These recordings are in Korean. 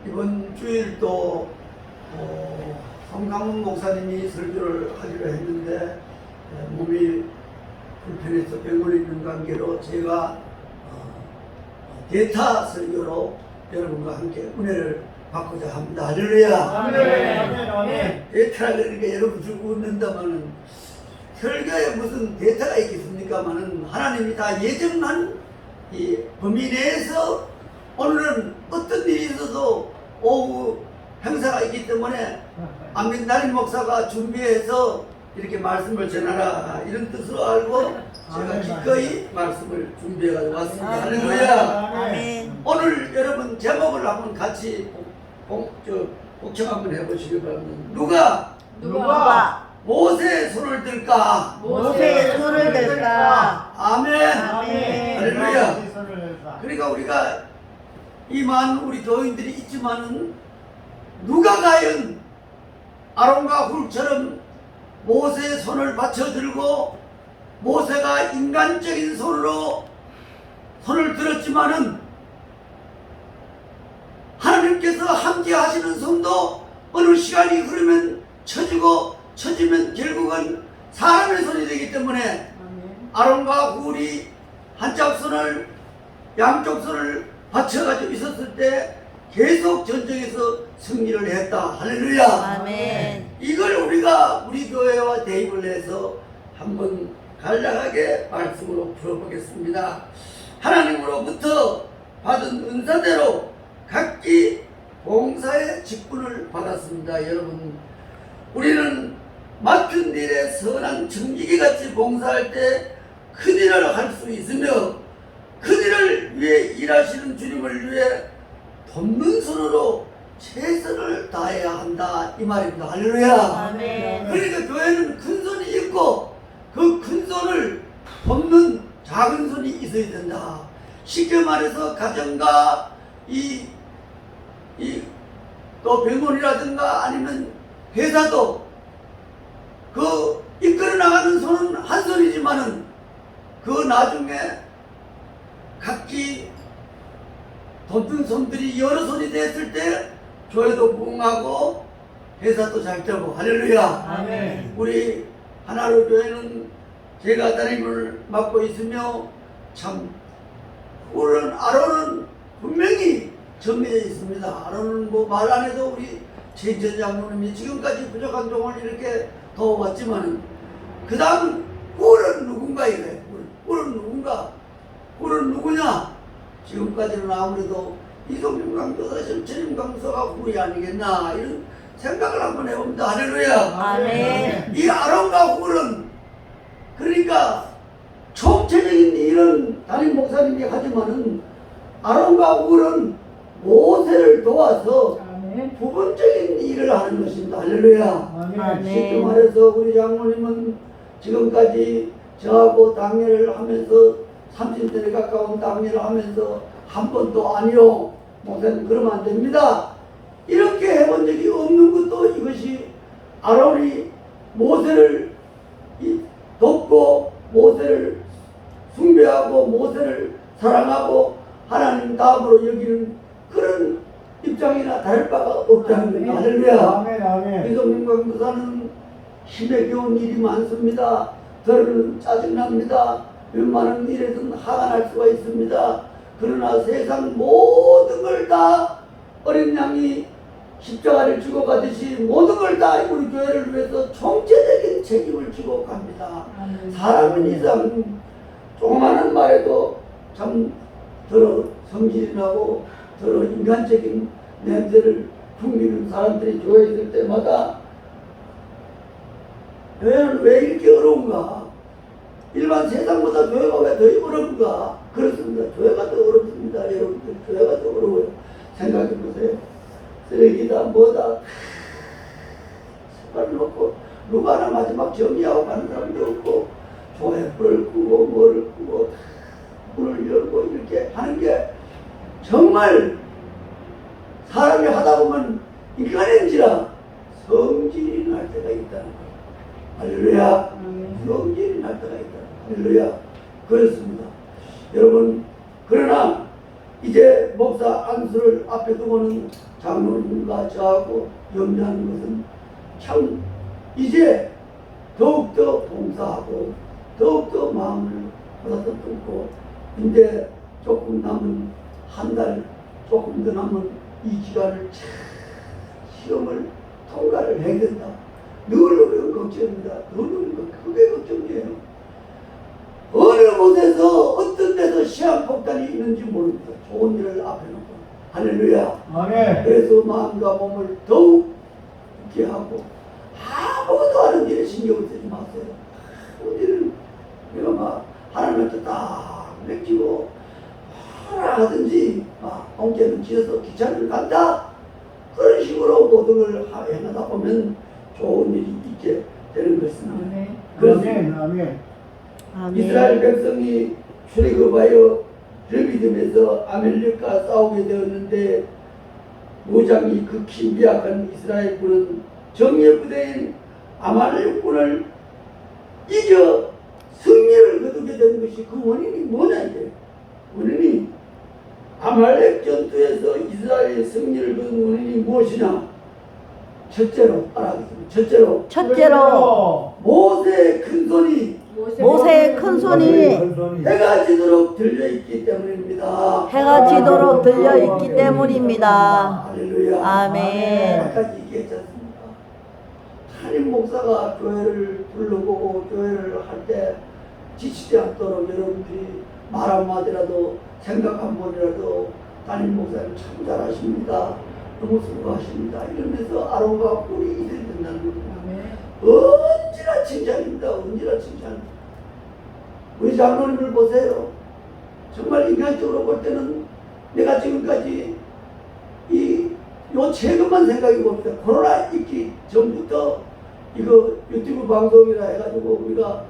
이번 주일도 성강문 목사님이 설교를 하기로 했는데 몸이 불편해서 병원에 있는 관계로 제가 대타 설교로 여러분과 함께 은혜를 받고자 합니다. 할렐루야. 대타라 그러니까 여러분 줄 웃는다마는 설교에 무슨 대타가 있겠습니까마는 하나님이 다 예정한 이 범위 내에서 오늘은 어떤 일이 있어도 오후 행사가 있기 때문에 안민다림 목사가 준비해서 이렇게 말씀을 전하라 이런 뜻으로 알고 제가 기꺼이 말씀을 준비해가지고 왔습니다. 할렐루야. 오늘 여러분 제목을 한번 같이 복청 한번 해보시기 바랍니다. 누가 모세의 손을 들까? 모세의 손을 들까? 아멘. 아멘. 할렐루야. 그러니까 우리가 이 많은 우리 교인들이 있지만은 누가 과연 아론과 훌처럼 모세의 손을 받쳐 들고 모세가 인간적인 손으로 손을 들었지만은 하나님께서 함께 하시는 손도 어느 시간이 흐르면 처지면 결국은 사람의 손이 되기 때문에 아론과 훌이 한쪽 손을 양쪽 손을 받쳐가지고 있었을 때 계속 전쟁에서 승리를 했다. 할렐루야. 아멘. 이걸 우리가 우리 교회와 대입을 해서 한번 간략하게 말씀으로 풀어보겠습니다. 하나님으로부터 받은 은사대로 각기 봉사의 직분을 받았습니다. 여러분, 우리는 맡은 일에 선한 청지기같이 봉사할 때 큰 일을 할 수 있으며 그 일을 위해 일하시는 주님을 위해 돕는 손으로 최선을 다해야 한다 이 말입니다. 할렐루야. 아멘. 그러니까 교회는 큰 손이 있고 그 큰 손을 돕는 작은 손이 있어야 된다. 쉽게 말해서 가정과 또 병원이라든가 아니면 회사도 그 이끌어 나가는 손은 한 손이지만은 그 나중에 각기 돕는 손들이 여러 손이 됐을 때 교회도 부흥하고 회사도 잘 되고 할렐루야. 아멘. 우리 하나로 교회는 제가 담임을 맡고 있으며 참 아론은 분명히 정해져 있습니다. 아론은 뭐 말 안 해도 우리 최인천 장로님이 지금까지 부족한 종을 이렇게 도와왔지만 그 다음은 훌은 누군가 이래. 훌은 누군가? 훌은 누구냐? 지금까지는 아무래도 이동준 강도사, 전임 강도사가 훌이 아니겠나 이런 생각을 한번 해봅니다. 할렐루야. 아멘. 이 아론과 훌은 그러니까 총체적인 일은 담임 목사님이 하지만은 아론과 훌은 모세를 도와서 부분적인 일을 하는 것입니다. 할렐루야. 아멘. 쉽게 말해서 우리 장로님은 지금까지 저하고 당회를 하면서 30년에 가까운 당회를 하면서 한 번도 아니요. 목사님 그러면 안 됩니다. 이렇게 해본 적이 없는 것도 이것이 아론이 모세를 돕고 모세를 숭배하고 모세를 사랑하고 하나님 다음으로 여기는 그런 입장이나 다를 바가 없다는 겁니다. 할렐루야. 이동민 강도사는 힘에 겨운 일이 많습니다. 들으면 짜증납니다. 웬만한 일에든 화가 날 수가 있습니다. 그러나 세상 모든 걸 다 어린 양이 십자가를 지고 가듯이 모든 걸 다 우리 교회를 위해서 총체적인 책임을 지고 갑니다. 사람은 이상 조그마한 말에도 참 더러 성질이 나고 더러 인간적인 냄새를 풍기는 사람들이 교회에 있을 때마다 교회는 왜 이렇게 어려운가? 일반 세상보다 교회가 왜 더 어려운가? 그렇습니다. 교회가 더 어렵습니다. 여러분들 교회가 더 어려워요. 생각해보세요. 쓰레기다 뭐다 색깔을 놓고 누가 하나 마지막 정리하고 가는 사람도 없고 교회 불을 끄고 뭐를 끄고 문을 열고 이렇게 하는 게 정말 사람이 하다 보면 인간인지라 성질이 날 때가 있다는 거예요. 할렐루야. 성질이 날 때가 있다. 할렐루야. 그렇습니다. 여러분, 그러나 이제 목사 안수를 앞에 두고는 장로님과 저하고 염려하는 것은 참 이제 더욱더 봉사하고 더욱더 마음을 받아서 뚫고 이제 조금 남은 한 달 조금 더 남은 이 기간을 잘 시험을 통과를 해야 된다. 늘 그런 걱정입니다. 늘 그게 걱정이에요. 어느 곳에서 어떤 데서 시험 폭탄이 있는지 모릅니다. 좋은 일을 앞에 놓고 할렐루야. 아멘. 그래서 마음과 몸을 더욱 있게 하고 아무것도 하는 일에 신경을 쓰지 마세요. 우리는 내가 막 하나님한테 딱 맡기고 하라 하든지 엉켜는 지어서 기차를 간다 그런 식으로 모든 걸 행하다 보면 좋은 일이 있게 되는 것입니다. 아멘. 그렇습니다. 아멘. 이스라엘 백성이 출애굽하여 르비딤에서 아멜렉과 싸우게 되었는데 무장이 극히 미약한 이스라엘군은 정예 부대인 아말렉군을 이겨 승리를 거두게 된 것이 그 원인이 뭐냐 이게 원인이 아말렉 전투에서 이스라엘의 승리를 거둔 원인이 무엇이냐 첫째로 알아보겠습니다. 첫째로 모세의 큰손이 모세의 큰 손이 해가 지도록 들려있기 때문입니다. 해가 지도록 들려있기 때문입니다. 할렐루야. 아멘. 아까 얘기했지 않습니까? 담임 목사가 교회를 불러보고 교회를 할 때 지치지 않도록 여러분들이 말 한마디라도 생각 한 번이라도 담임 목사님 참 잘하십니다. 너무 수고하십니다. 이러면서 아론과 뿔이 이래야 된다는 겁니다. 언제나 칭찬입니다. 언제나 칭찬. 우리 장로님을 보세요. 정말 인간적으로 볼 때는 내가 지금까지 요 최근만 생각해 봅니다. 코로나 있기 전부터 이거 유튜브 방송이라 해가지고 우리가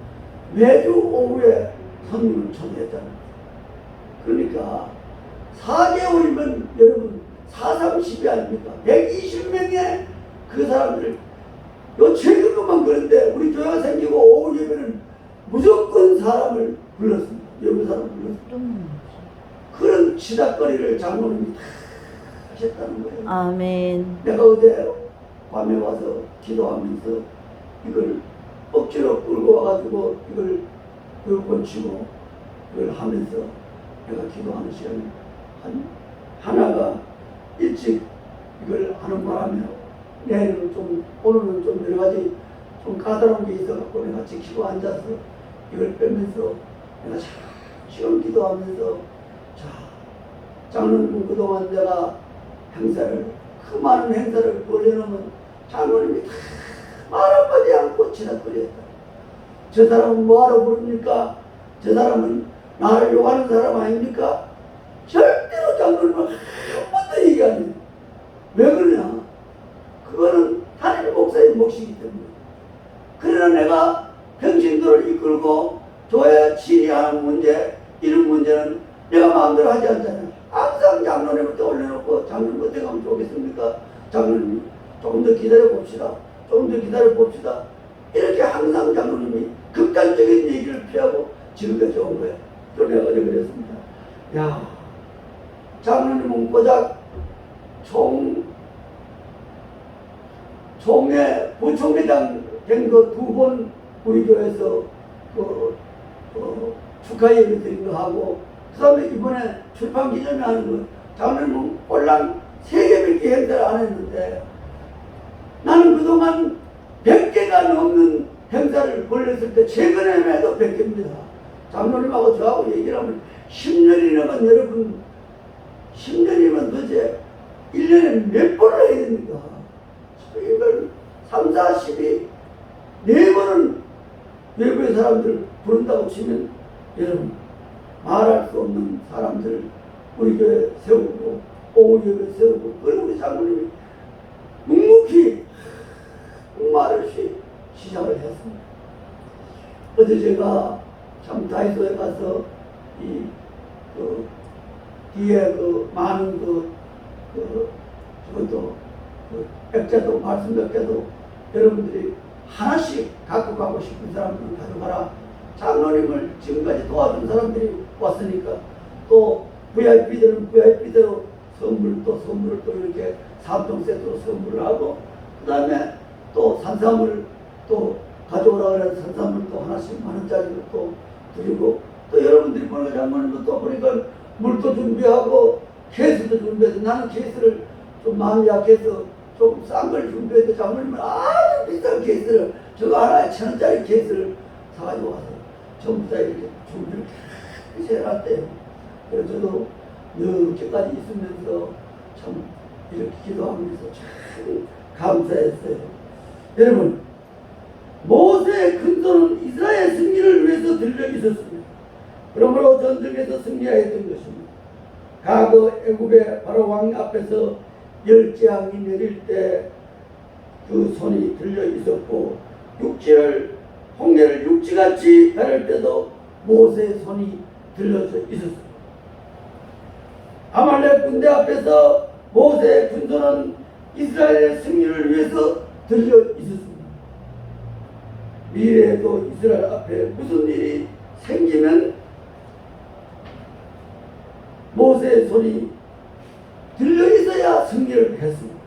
매주 오후에 손님을 초대했잖아요. 그러니까 4개월이면 여러분 4, 3, 10이 아닙니까? 120명의 그 사람들 요 최근 것만 그런데 우리 교회가 생기고 오후 예배는 무조건 사람을 불렀습니다. 여러 사람을 불렀습니다. 그런 치닫거리를 장로님이 다 하셨다는 거예요. 아멘. 내가 어제 밤에 와서 기도하면서 이걸 억지로 끌고 와가지고 이걸 고치고 이걸 하면서 내가 기도하는 시간에 하나가 일찍 이걸 하는 바람에 내일은 좀 오늘은 좀 여러 가지 좀 까다로운 게 있어갖고 내가 지키고 앉아서 이걸 빼면서 내가 시험 기도하면서 자 장로님 그동안 내가 행사를 그 많은 행사를 벌려놓으면 장로님이 다 말 한마디 않고 지나버렸다. 저 사람은 뭐하러 부릅니까? 저 사람은 나를 욕하는 사람 아닙니까? 절대로 장로님은 한 번도 얘기 안 해요. 왜 그러냐? 그거는 하나님 목사의 몫이기 때문에. 그러나 내가 평신도를 이끌고 교회 치리하는 문제, 이런 문제는 내가 마음대로 하지 않잖아요. 항상 장로님한테 올려놓고 장로님 어떻게 하면 좋겠습니까? 장로님 조금 더 기다려 봅시다. 조금 더 기다려 봅시다. 이렇게 항상 장로님이 극단적인 얘기를 피하고 지금까지 온 거예요. 그래서 내가 어제 그랬습니다. 야, 장로님은 고작 총회 부총회장 된 거 2번 우리 교회에서 축하 예배 드린 거 하고 그 다음에 이번에 출판 기념회 하는 거 장로님은 꼴랑 3개밖에 행사를 안 했는데 나는 그동안 100개가 넘는 행사를 벌렸을 때 최근에 해도 100개입니다. 장로님하고 저하고 얘기를 하면 10년이라면 여러분 10년이면 도대체 1년에 몇 번을 해야 됩니까? 이걸 3, 4, 12 4번은 외부의 사람들 부른다고 치면 여러분 말할 수 없는 사람들 우리 교회 세우고 오후 예배 세우고 그리고 우리 장로님이 묵묵히 말을 시작을 했습니다. 어제 제가 참 다이소에 가서 뒤에 많은 그것도 액자도 말씀 몇 개도 여러분들이 하나씩 갖고 가고 싶은 사람들은 가져가라. 장로님을 지금까지 도와준 사람들이 왔으니까 또 VIP들은 VIP대로 선물을 또 이렇게 3종 세트로 선물을 하고, 그 다음에 또 산삼을 또 가져오라 그래서 산삼을 또 하나씩 10,000원짜리로 또 드리고, 또 여러분들이 보니까 장모님도 또 보니까 물도 준비하고 케이스도 준비해서, 나는 케이스를 좀 마음이 약해서 좀 싼 걸 준비해서 장모님은 아주 비싼 케이스를, 저거 하나에 1,000원짜리 케이스를 사가지고 와서 전부 다 이렇게 준비를 이렇게 해놨대요. 그래서 저도 이렇게까지 있으면서 참 이렇게 기도하면서 참 감사했어요. 여러분, 모세의 큰손은 이스라엘 승리를 위해서 들려 있었습니다. 그러므로 전쟁에서 승리하였던 것입니다. 과거 애굽의 바로 왕 앞에서 열재앙이 내릴 때 그 손이 들려 있었고, 홍해를 육지같이 가를 때도 모세의 손이 들려져 있었습니다. 아말렉 군대 앞에서 모세의 군손은 이스라엘의 승리를 위해서 들려 있었습니다. 미래에도 이스라엘 앞에 무슨 일이 생기면 모세의 손이 들려 있어야 승리를 했습니다.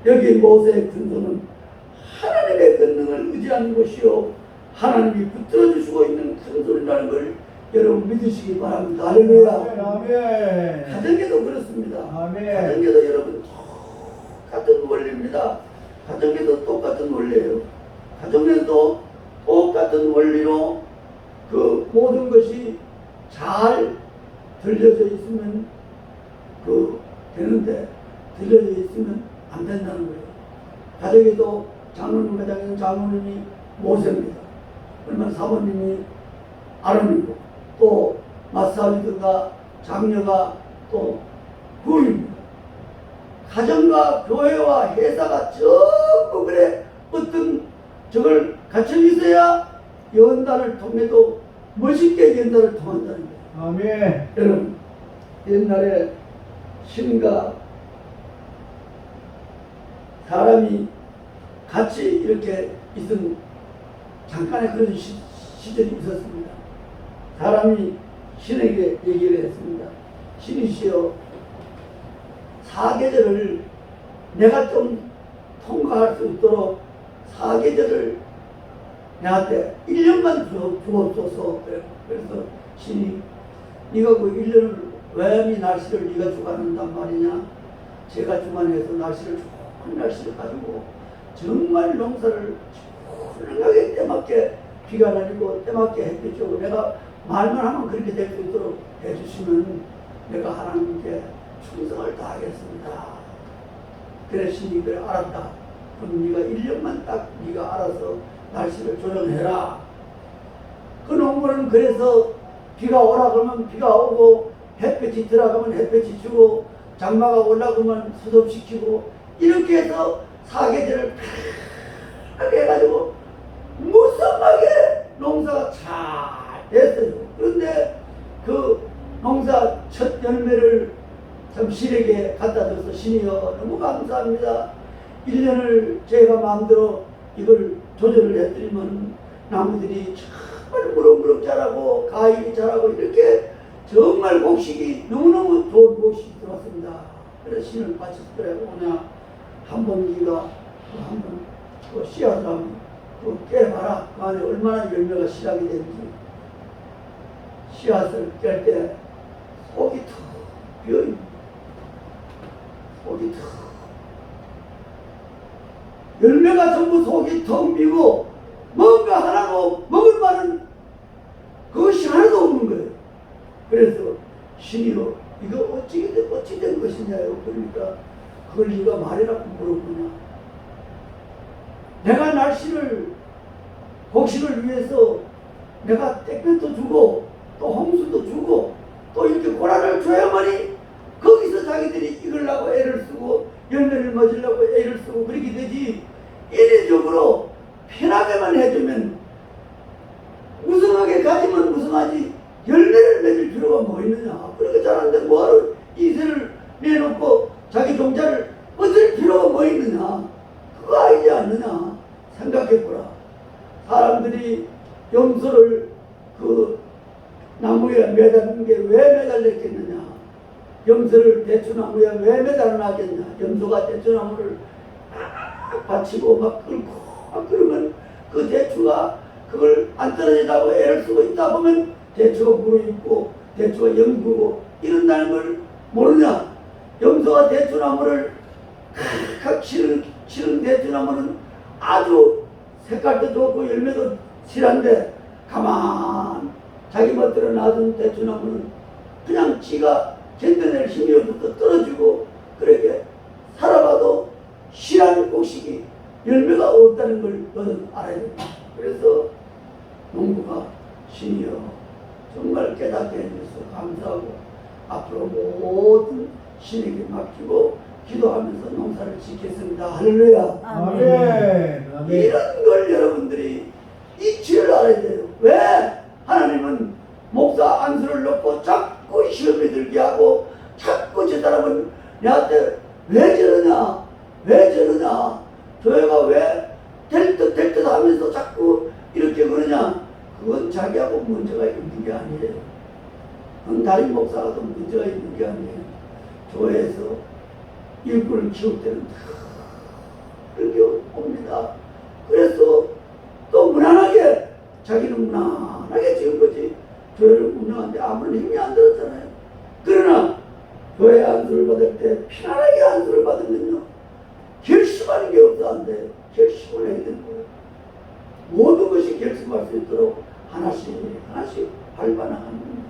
여기 모세의 군손은 하나님의 권능을 의지하는 것이요, 하나님이 붙들어 주시고 있는 큰손이라는 걸 여러분 믿으시기 바랍니다. 할렐루야. 아멘. 가정에도 그렇습니다. 아멘. 가정에도 여러분 똑같은 원리입니다. 가정에도 똑같은 원리예요. 가정에도 똑같은 원리로 그 모든 것이 잘 들려져 있으면 되는데, 들려져 있으면 안 된다는 거예요. 가정에도 장로님 가정에는 장로님이 모세입니다. 그러면 사모님이 아론이고, 또 마사위드가 장녀가 또 후입니다. 가정과 교회와 회사가 전부 그래 어떤 저걸 갖춰 있어야 연단을 통해도 멋있게 연단을 통한다는 거예요. 아멘. 여러분, 옛날에 신과 사람이 같이 이렇게 있은 잠깐의 그런 시절이 있었습니다. 사람이 신에게 얘기를 했습니다. 신이시여, 사계절을 내가 좀 통과할 수 있도록 사계절을 내한테 1년만 주옵소서. 그래서 신이, 네가 그 1년을 왜 날씨를 네가 주관한단 말이냐? 제가 주관해서 날씨를 좋은 날씨를 가지고 정말 농사를 훌륭하게 때맞게 비가 내리고 때맞게 햇빛이 오고 내가 말만 하면 그렇게 될 수 있도록 해주시면 내가 하나님께 충성을 다하겠습니다. 그래 신이 그래 알았다. 그럼 네가 1년만 딱 네가 알아서 날씨를 조정해라. 그 농부는 그래서 비가 오라 그러면 비가 오고, 햇볕이 들어가면 햇볕이 주고, 장마가 올라가면 수습시키고, 이렇게 해서 사계절을 편하게 해가지고 무성하게 농사가 잘 됐어요. 그런데 그 농사 첫 열매를 참 신에게 갖다 줘서, 신이여 너무 감사합니다. 1년을 제가 마음대로 이걸 조절을 해드리면 나무들이 정말 무럭무럭 자라고 과일이 자라고 이렇게 정말 곡식이 너무너무 좋은 곡식이 들어왔습니다. 그래서 신을 바쳤더래. 오냐 한번 네가 한번 그 씨앗을 한번 깨봐라. 그 안에 얼마나 열매가 시작이 되는지. 씨앗을 깰 때 속이 턱 비어있는, 속이 턱, 열매가 전부 속이 텅 비고 뭔가 하나도 먹을 만한 그것이 하나도 없는 거예요. 그래서 신이요, 이거 어찌 된 것이냐요. 그러니까 그걸 네가 말해라고 물어보냐. 내가 날씨를, 곡식을 위해서 내가 땡볕도 주고 또 홍수도 주고 또 이렇게 고라를 줘야만이 거기서 자기들이 익으려고 애를 쓰고 열매를 맺으려고 애를 쓰고 그렇게 되지. 인위적으로 편하게만 해주면, 무성하게 가지면 무성하지 열매를 맺을 필요가 뭐 있느냐. 그렇게 잘하는데 뭐하러 이세를 내놓고 자기 종자를 얻을 필요가 뭐 있느냐. 그거 아니지 않느냐. 생각해보라. 사람들이 염소를 그 나무에 매달는 게 왜 매달렸겠느냐. 염소를 대추나무에 왜 매달아놨겠냐. 염소가 대추나무를 막 받치고 막 끌고 막 그러면 그 대추가 그걸 안 떨어지다고 애를 쓰고 있다 보면 대추가 무르익고 대추가 연구고 이런다는 걸 모르냐. 염소가 대추나무를 칵칵 치는 대추나무는 아주 색깔도 좋고 열매도 실한데 가만 자기 멋대로 놔둔 대추나무는 그냥 지가 견뎌낼 힘이 없어서 떨어지고 그렇게 살아가도 실한 곡식이 열매가 없다는 걸 너는 알아야 된다. 그래서 농부가 신이여 정말 깨닫게 해주셔서 감사하고 앞으로 모든 신에게 맡기고 기도하면서 농사를 짓겠습니다. 할렐루야. 아멘. 아멘. 이런 걸 여러분들이 이치를 알아야 돼요. 왜? 하나님은 목사 안수를 놓고 자꾸 시험이 들게 하고 자꾸 저 사람은 내한테 왜 저러냐? 왜 저러냐? 교회가 왜 될 듯 하면서 자꾸 이렇게 그러냐? 그건 자기하고 문제가 있는 게 아니에요. 그건 다른 목사가도 문제가 있는 게 아니에요. 교회에서 일꾼을 키울 때는 다 그렇게 옵니다. 그래서 또 무난하게 자기는 무난하게 지은 거지 교회를 운영하는데 아무런 힘이 안 들었잖아요. 그러나 교회 안수를 받을 때 편안하게 안수를 받으면요 결심하는 게 없어 안 돼요. 결심을 해야 되는 거예요. 모든 것이 결심할 수 있도록 하나씩 밟아나가는 겁니다.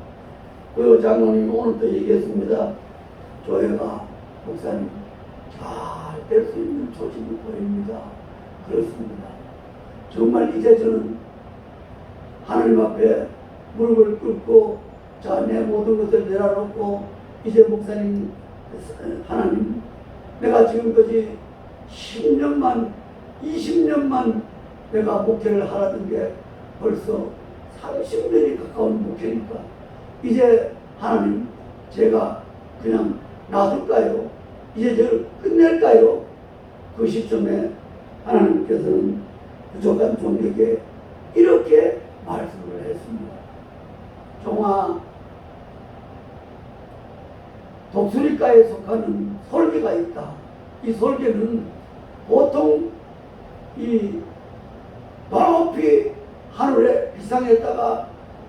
그 장로님 오늘 또 얘기했습니다. 교회가 목사님 잘 될 수 있는 조짐을 보입니다. 그렇습니다. 정말 이제 저는 하나님 앞에 무릎을 꿇고 자, 내 모든 것을 내려놓고 이제 목사님 하나님 내가 지금까지 10년만 20년만 내가 목회를 하라던 게 벌써 30년이 가까운 목회니까 이제 하나님 제가 그냥 놔둘까요? 이제 저를 끝낼까요? 그 시점에 하나님께서는 부족한 종에게 이렇게 말씀을 했습니다. 종아, 독수리과에 속하는 솔개가 있다. 이 솔개는 보통 이 높이 하늘에 비상했다가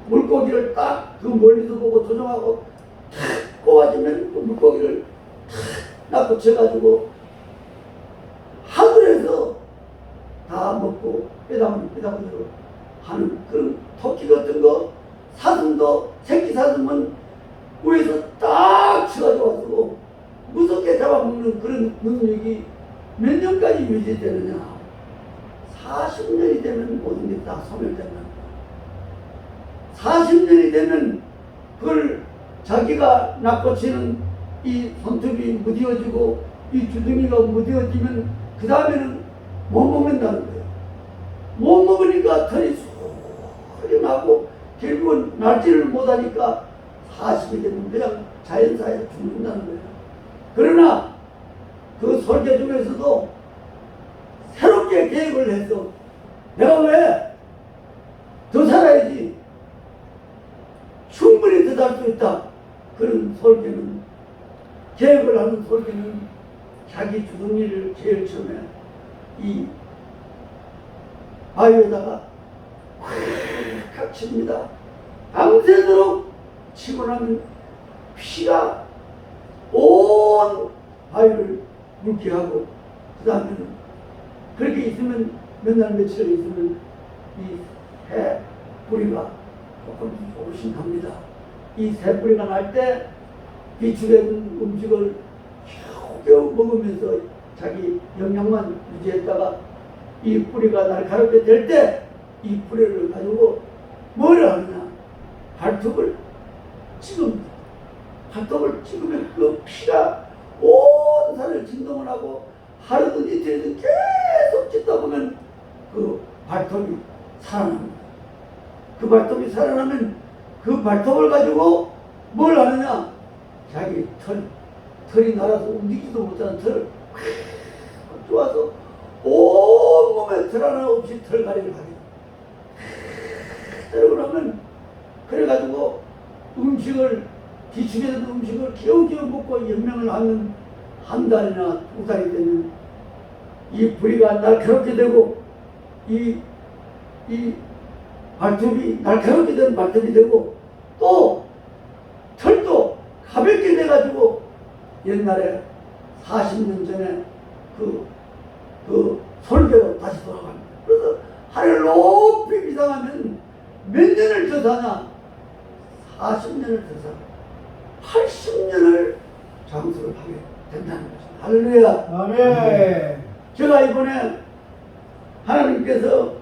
물고기를 딱 그 멀리서 보고 조종하고 탁 꼽아주면 그 물고기를 탁 낚아쳐가지고 하늘에서 다 먹고 빼다문으로 하는 그런 토끼 같은 거 사슴도 새끼 사슴은 위에서 딱 쳐가지고 와서 무섭게 잡아먹는 그런 능력이 몇 년까지 유지되느냐. 40년이 되면 모든 게 다 소멸된다. 40년이 되면 그걸 자기가 낚아치는 이 손톱이 무뎌지고 이 주둥이가 무뎌지면 그 다음에는 못 먹는다는 거예요. 못 먹으니까 털이 소리 나고 결국은 날지를 못하니까 40이 되면 그냥 자연사에 죽는다는 거예요. 그러나 그 설계 중에서도 새롭게 계획을 해서 내가 왜 더 살아야지 충분히 더 살 수 있다. 그런 설계는 계획을 하는 설계는 자기 주둥이를 제일 처음에 이 바위에다가 콱 칩니다. 밤새도록 치고 나면 피가 온 바위를 묽게 하고 그 다음에는 그렇게 있으면 몇 날 며칠 있으면 이 새 뿌리가 조금씩 납니다. 이 새 뿌리가 날 때 비축된 음식을 겨우겨우 먹으면서 자기 영양만 유지했다가 이 뿌리가 날카롭게 될 때 이 뿌리를 가지고 뭘 하느냐. 발톱을 찍습니다. 발톱을 찍으면 그 피가 온 산을 진동을 하고 하루든 이틀이든 계속 찍다 보면 그 발톱이 살아납니다. 그 발톱이 살아나면 그 발톱을 가지고 뭘 하느냐. 자기 털이 날아서 움직이지도 못하는 털을 콱 쪼아서 온 몸에 털 하나 없이 털갈이를 하게 됩니다. 그러고 나면 그래가지고 음식을 기축에서 음식을 겨우겨우 먹고 연명을 하면 한 달이나 두 달이 되면 이 부리가 날카롭게 되고 이 발톱이 날카롭게 된 발톱이 되고 또 털도 가볍게 돼가지고 옛날에 40년 전에 그 설계로 다시 돌아갑니다. 그래서 하늘 높이 비상하면 몇 년을 더 사냐? 40년을 더 사. 80년을 장수를 하게 된다는 것입니다. 할렐루야. 아멘. 제가 이번에 하나님께서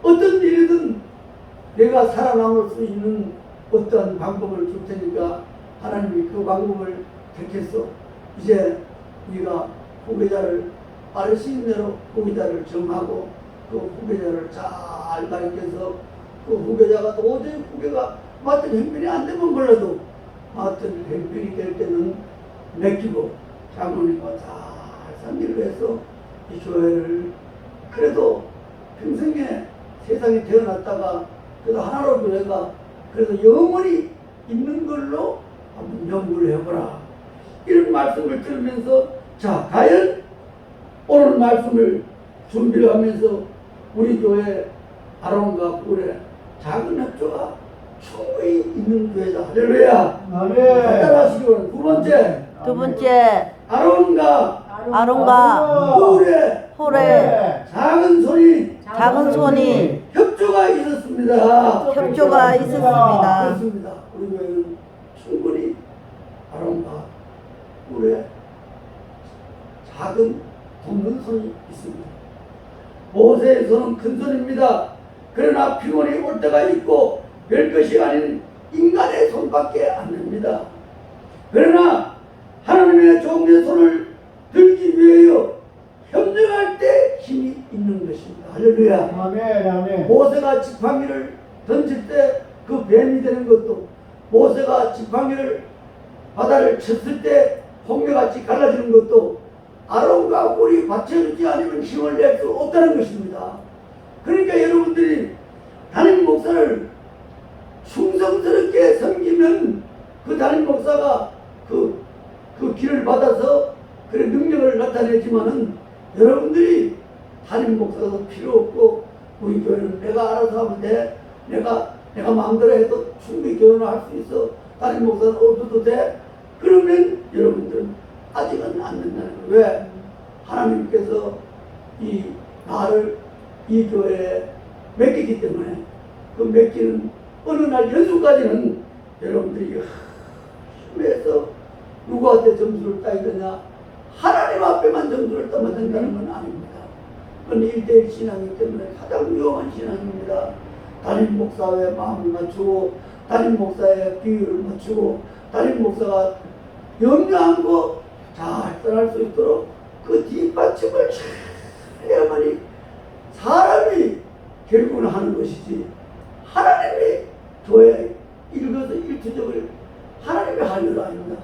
어떤 일이든 내가 살아남을 수 있는 어떠한 방법을 줄 테니까 하나님이 그 방법을 택해서 이제 우리가 후계자를 빠르신 대로 후계자를 정하고 그 후계자를 잘 가르쳐서 그 후계자가 도저히 후계가 맡은 형편이 안 되면 몰라도 맡은 형편이 될 때는 맡기고 장로님과 잘 상의를 해서 이 교회를 그래도 평생에 세상에 태어났다가 그래도 하나로 교회가 그래서 영원히 있는 걸로 한번 연구를 해보라. 이런 말씀을 들으면서 자 과연 오늘 말씀을 준비를 하면서 우리 교회 아론과 꿀에 작은 협조가 충분히 있는 교회다. 할렐루야. 아멘. 따라하시기로 두 번째 두 번째, 아론과 꿀에 홀에 작은 손이 작은 손이 협조가 있었습니다. 협조가 있었습니다. 그렇습니다. 우리 교회는 충분히 아론과 꿀에 작은 돕는 손이 있습니다. 모세의 손은 큰 손입니다. 그러나 피곤이 올 때가 있고 별것이 아닌 인간의 손밖에 안 됩니다. 그러나 하나님의 종의 손을 들기 위하여 협력할 때 힘이 있는 것입니다. 할렐루야. 아멘. 아멘. 모세가 지팡이를 던질 때 그 뱀이 되는 것도 모세가 지팡이를 바다를 쳤을 때 홍매같이 갈라지는 것도 아론과 꿀이 받쳐주지 않으면 힘을 낼 수 없다는 것입니다. 그러니까 여러분들이 담임 목사를 충성스럽게 섬기면 그 담임 목사가 그 길을 받아서 그런 능력을 나타내지만은 여러분들이 담임 목사가 필요 없고 우리 교회는 내가 알아서 하면 돼. 내가 마음대로 해도 충분히 교회를 할 수 있어. 담임 목사는 없어도 돼. 그러면 여러분들은 아직은 안 된다는 거예요. 왜? 하나님께서 나를 이 교회에 맡기기 때문에 그 맡기는 어느 날 연수까지는 여러분들이 힘에서 누구한테 점수를 따이느냐 하나님 앞에만 점수를 따면 된다는 건 아닙니다. 그건 1대1 신앙이기 때문에 가장 위험한 신앙입니다. 담임 목사의 마음을 맞추고 담임 목사의 비율을 맞추고 담임 목사가 염려한 거 잘 떠날 수 있도록 그 뒷받침을 잘 해야만이 사람이 결국은 하는 것이지 하나님이 교회 일거수일투족을 하나님이 할 일 아닙니다.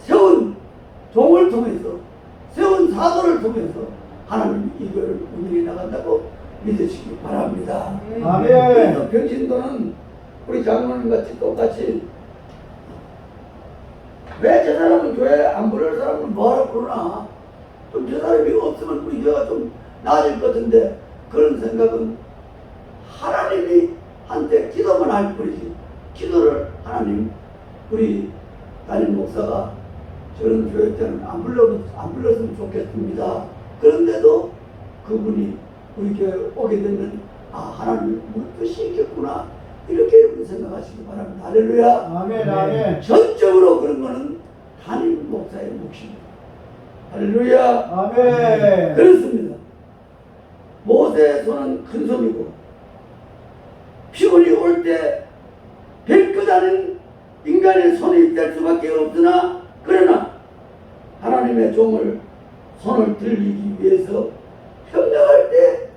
세운 종을 통해서 세운 사도를 통해서 하나님이 이 교회를 운영해 나간다고 믿으시기 바랍니다. 아멘. 그래서 병신도는 우리 장로님 같이 똑같이 왜 저 사람은 교회 안 부를 사람은 뭐하러 부르나? 좀 저 사람이 없으면 우리 교회가 좀 나아질 것 같은데 그런 생각은 하나님이 한테 기도만 할 뿐이지 기도를 하나님 우리 담임 목사가 저런 교회 때는 안 불렀으면 좋겠습니다. 그런데도 그분이 우리 교회에 오게 되면 하나님 뭘 뜻이 있겠구나 이렇게 여러분 생각하시기 바랍니다. 할렐루야. 아멘. 아멘. 전적으로 그런 거는 담임 목사의 몫입니다. 할렐루야. 아멘. 그렇습니다. 모세의 손은 큰 손이고 피곤이 올 때 별것 아닌 인간의 손이 될 수밖에 없으나 그러나 하나님의 종을 손을 들리기 위해서 협력할 때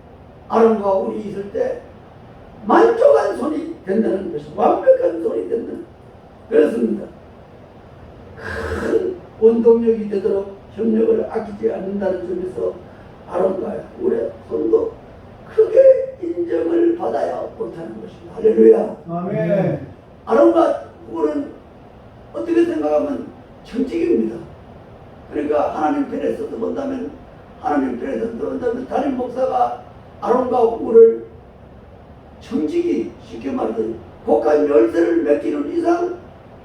아론과 울이 있을 때 만족한 손이 된다는 것이 완벽한 손이 된다는 그렇습니다. 큰 원동력이 되도록 협력을 아끼지 않는다는 점에서 아론과 꿀의 손도 크게 인정을 받아야 못하는 것입니다. 할렐루야. 아멘. 아론과 꿀은 어떻게 생각하면 정직입니다. 그러니까 하나님 편에서도 본다면 담임 목사가 아론과 홀을 정직이 쉽게 말해서 곡한 열쇠를 맡기는 이상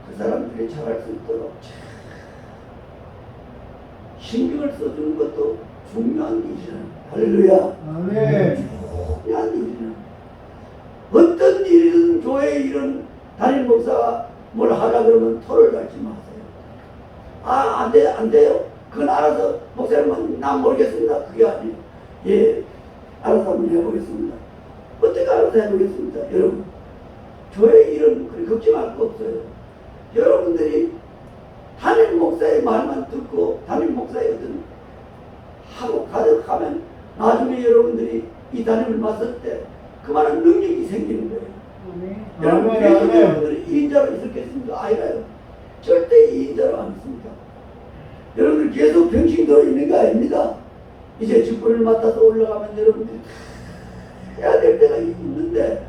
그 사람들이 잘할 수 있도록 신경을 써주는 것도 중요한 일이잖아요. 할렐루야. 아멘. 중요한 일이잖아요. 어떤 일이든 교회 일은 담임 목사가 뭘 하라 그러면 토를 달지 마세요. 안 돼요. 그건 알아서 목사님은 난 모르겠습니다. 그게 아니에요. 예, 알아서 한번 해보겠습니다. 어떻게 알아서 해보겠습니다. 여러분, 교회 일은 그리 걱정할 거 없어요. 여러분들이 담임 목사의 말만 듣고 담임 목사의 어떤 하고 가득하면 나중에 여러분들이 이 담임을 맡을 때 그만한 능력이 생기는 거예요. 여러분, 아멘, 계속 아멘. 여러분들이 2인자로 있었겠습니까? 아니라요. 절대 2인자로 안 있습니다. 여러분들 계속 병신 들어 있는 거 아닙니다. 이제 직분을 맡아서 올라가면 여러분들이 해야 될 때가 있는데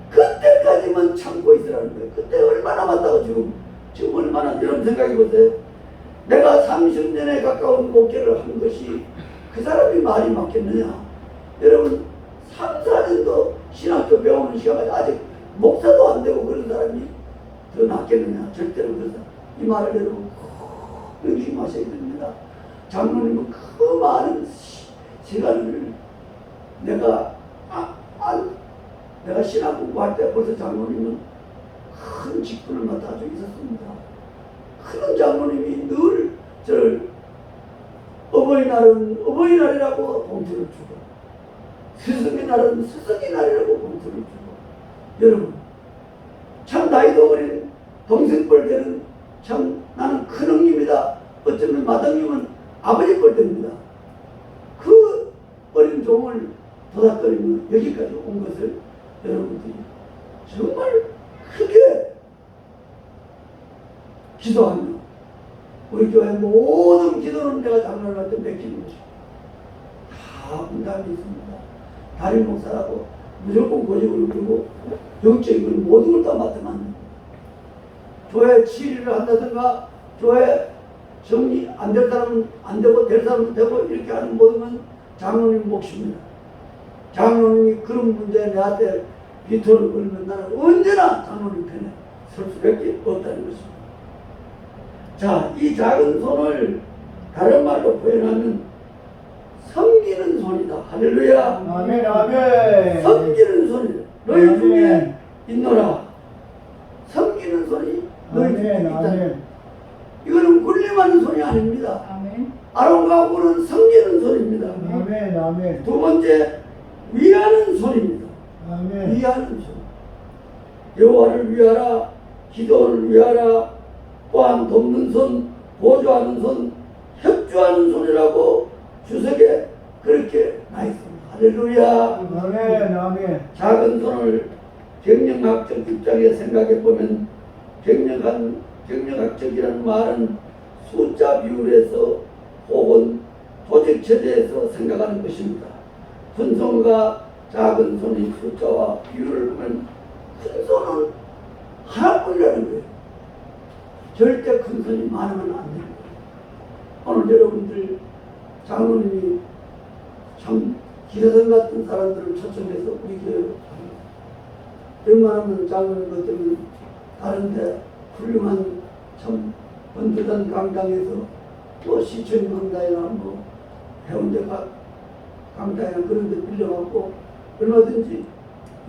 그때까지만 참고 있으라는 거예요. 그때 얼마나 남았다고 지금 얼마나 여러분 생각해 보세요. 내가 30년에 가까운 목회를 한 것이 그 사람이 말이 맞겠느냐. 여러분 3, 4년도 신학교 배우는 시간까지 아직 목사도 안 되고 그런 사람이 더 낫겠느냐. 절대로 그렇다. 이 말을 여러분 명심하셔야 됩니다. 장로님은 그 많은 시간을 내가 신학 공부할 때 벌써 장로님은 큰 직분을 맡아주고 있었습니다. 그런 장로님이 늘 저를 어버이날은 어버이날이라고 봉투를 주고 스승의날은 스승의날이라고 봉투를 주고 여러분 참 나이도 어린 동생뻘 되는 참 나는 큰 형님이다. 어쩌면 마당님은 아버지 뻘 됩니다. 그 어린 종을 도닥거리며 여기까지 온 것을 여러분들이 정말 크게 기도하며 우리 교회 모든 기도는 내가 장로할 때 맡기는 것이고 다 분담이 있습니다. 담임 목사라고 무조건 고집을 부리고 영적인 걸 모든 걸 다 맡으면 안 됩니다. 교회 치리를 한다든가 교회 정리 안 될 사람은 안 되고 될 사람은 되고 이렇게 하는 모든 건 장로님 몫입니다. 장로님이 그런 문제에 내한테 비토를 걸면 나는 언제나 장로님 편에 설 수밖에 없다는 것입니다. 자, 이 작은 손을 다른 말로 표현하면 섬기는 손이다. 할렐루야. 아멘, 아멘. 섬기는 손이다. 너희 아멘. 중에 있노라. 섬기는 손이 너희 중에 아멘, 있다. 아멘. 이거는 군림하는 손이 아닙니다. 아멘. 아론과 홀은 섬기는 손입니다. 아멘, 아멘. 두 번째, 위하는 손입니다. 아멘. 위하는 손. 여호와를 위하라, 기도를 위하라, 또한 돕는 손, 보조하는 손, 협조하는 손이라고 주석에 그렇게 나 있습니다. 할렐루야. 아멘, 아멘. 작은 손을 경영학적 입장에 생각해 보면 경영학적이라는 말은 숫자 비율에서 혹은 조직 체제에서 생각하는 것입니다. 큰 손과 작은 손의 숫자와 비율을 보면 큰 손은 하나뿐이라는 거예요. 절대 큰 손이 많으면 안 됩니다. 오늘 여러분들 장로님이 참 기사선 같은 사람들을 초청해서 우리 교회로 웬만하면 장로님 것들은 다른데 훌륭한 참 번듯한 강당에서 뭐 시청 강당이나 뭐 해운대 강당이나 그런 데 빌려갖고 얼마든지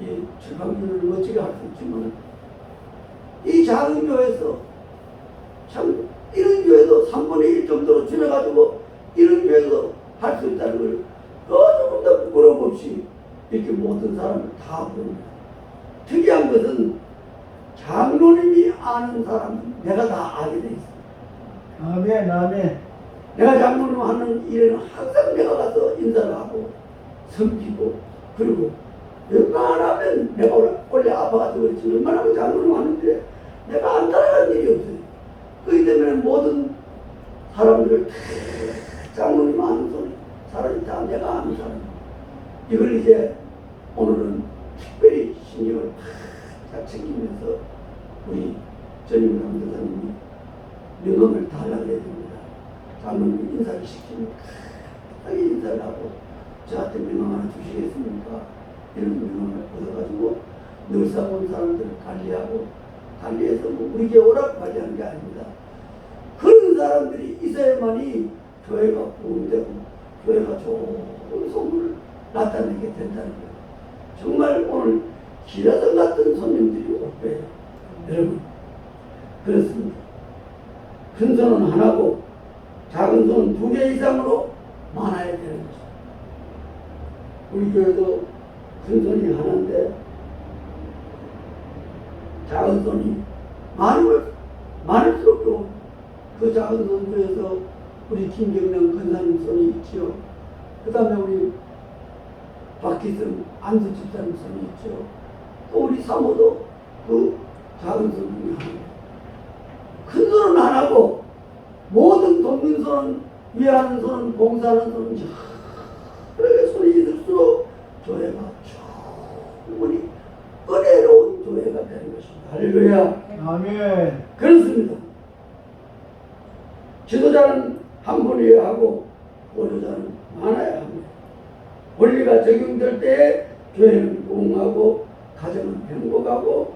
이 출판기를 멋지게 할 수 있지만 이 작은 교회에서 참 이런 교회도 3분의 1 정도로 줄여가지고 이런 교회도 할 수 있다는 걸 조금 더 부끄러움 없이 이렇게 모든 사람을 다 부릅니다. 특이한 것은 장로님이 아는 사람은 내가 다 알게 돼 있어요. 아멘, 아멘. 내가 장로님 하는 일에는 항상 내가 가서 인사를 하고 섬기고 그리고 웬만하면 내가 원래 아파가지고 그랬지 웬만하면 장로님 하는데 내가 안 따라가는 일이 없어요. 그렇기 때문에 모든 사람들을 다 장로님 아는 소리 사람이 다 내가 아는 사람 이걸 이제 오늘은 특별히 신경을 다 챙기면서 우리 전임 강도사님이 명함을 달라고 해야 됩니다. 장로님 인사를 시키면 크게 인사를 하고 저한테 명함 하나 주시겠습니까? 이런 명함을 얻어가지고 늘상 온 사람들을 관리해서 뭐 우리 교회라고 관리하는 게 아닙니다. 그런 사람들이 있어야만이 교회가 부흥되고 교회가 좋은 소문을 나타내게 된다는 거예요. 정말 오늘 기라성 같은 손님들이 올 거예요. 여러분 그렇습니다. 큰 손은 하나고 작은 손은 2개 이상으로 많아야 되는 것입니다. 우리 교회도 큰 손이 하나인데 작은 손이 많을수록 그 작은 손 중에서 우리 김경량 권사님 손이 있지요. 그 다음에 우리 박기승 안수 집사님 손이 있죠. 또 우리 사모도 그 작은 손 중에 하나입니다. 큰 손은 안 하고 모든 돕는 손은 위하는 손은 봉사하는 손은 그렇게 손이 있을수록 교회가 충분히 은혜로운 교회가 되는 것입니다. 할렐루야. 아멘. 그렇습니다. 지도자는 한 분이어야 하고 보조자는 많아야 합니다. 원리가 적용될 때에 교회는 부흥하고 가정은 행복하고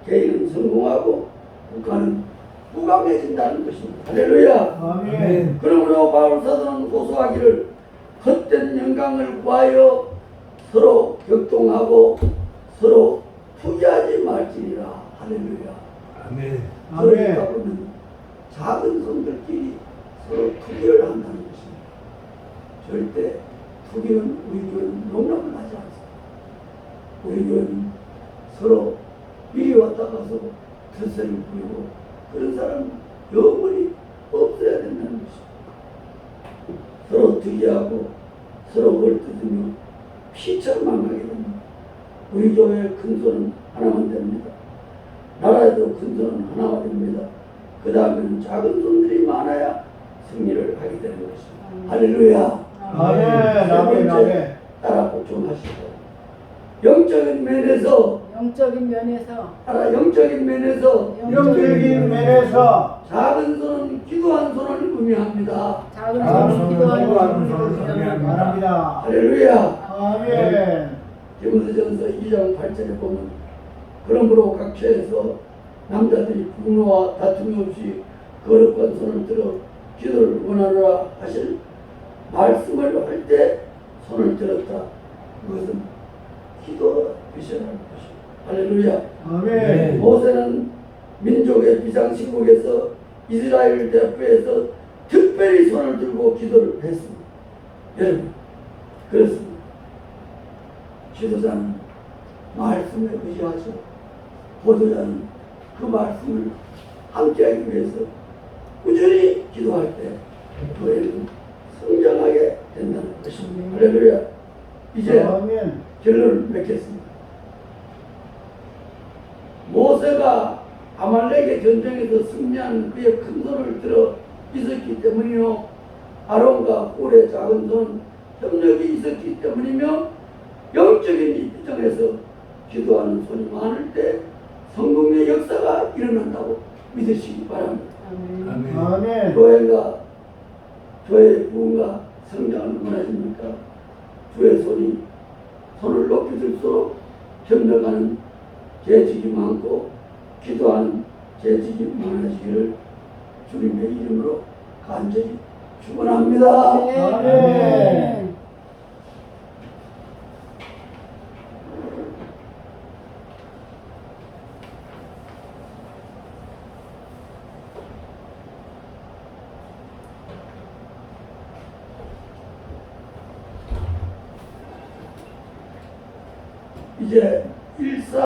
개인은 성공하고 국가는 무강해진다는 것입니다. 할렐루야. 아멘. 그러므로 바울 사도는 호소하기를 헛된 영광을 구하여 서로 격동하고 서로 투기하지 말지니라. 할렐루야. 아멘. 그러니까 아멘. 보면 작은 손들끼리 서로 투기를 한다는 것입니다. 절대 투기는 우리 교회는 용납을 하지 않습니다. 우리 교회는 서로 이리 왔다 가서 텃세를 부리고 그런 사람은 영원히 없어야 된다는 것입니다. 서로 투기하고 서로 헐뜯으며 피처럼 망하게 됩니다. 우리 교회의 큰 손은 하나만 됩니다. 나라에도 큰 손은 하나가 됩니다. 그 다음에는 작은 손들이 많아야 승리를 하게 되는 것입니다. 할렐루야. 아멘. 아멘. 아멘. 따라 복종하시고 영적인 면에서 영적인 면에서 영적인 면에서 영적인 면에서 작은 손은 기도한 손을 의미합니다. 작은 작은 손을 기도하는 손을 손을 기도하는 바랍니다. 할렐루야. 아멘. 디모데전서 2장 8절에 보면 그러므로 각 처에서 남자들이 분노와 다툼이 없이 거룩한 손을 들어 기도를 원하노라 하실 말씀을 할 때 손을 들었다. 그것은 기도 비전하는 것입니다. 할렐루야. 아멘. 모세는 민족의 비상시국에서 이스라엘을 대표해서 특별히 손을 들고 기도를 했습니다. 여러분 그렇습니다. 지도자는 말씀에 의지하죠. 보도자는 그 말씀을 함께하기 위해서 꾸준히 기도할 때 교회는 성장하게 된다는 것입니다. 할렐루야. 이제 아멘. 결론을 맺겠습니다. 모세가 아말렉의 전쟁에서 승리한 그의 큰 손을 들어 있었기 때문이요, 아론과 홀의 작은 손 협력이 있었기 때문이며, 영적인 입장에서 기도하는 손이 많을 때 성공의 역사가 일어난다고 믿으시기 바랍니다. 아멘. 아멘. 교회가 교회의 부흥과 성장을 원하십니까? 주의 손을 높이 들수록 협력하는 재직이 많고 기도하는 재직이 많아지기를 주님의 이름으로 간절히 축원합니다. 아멘. 이제 1사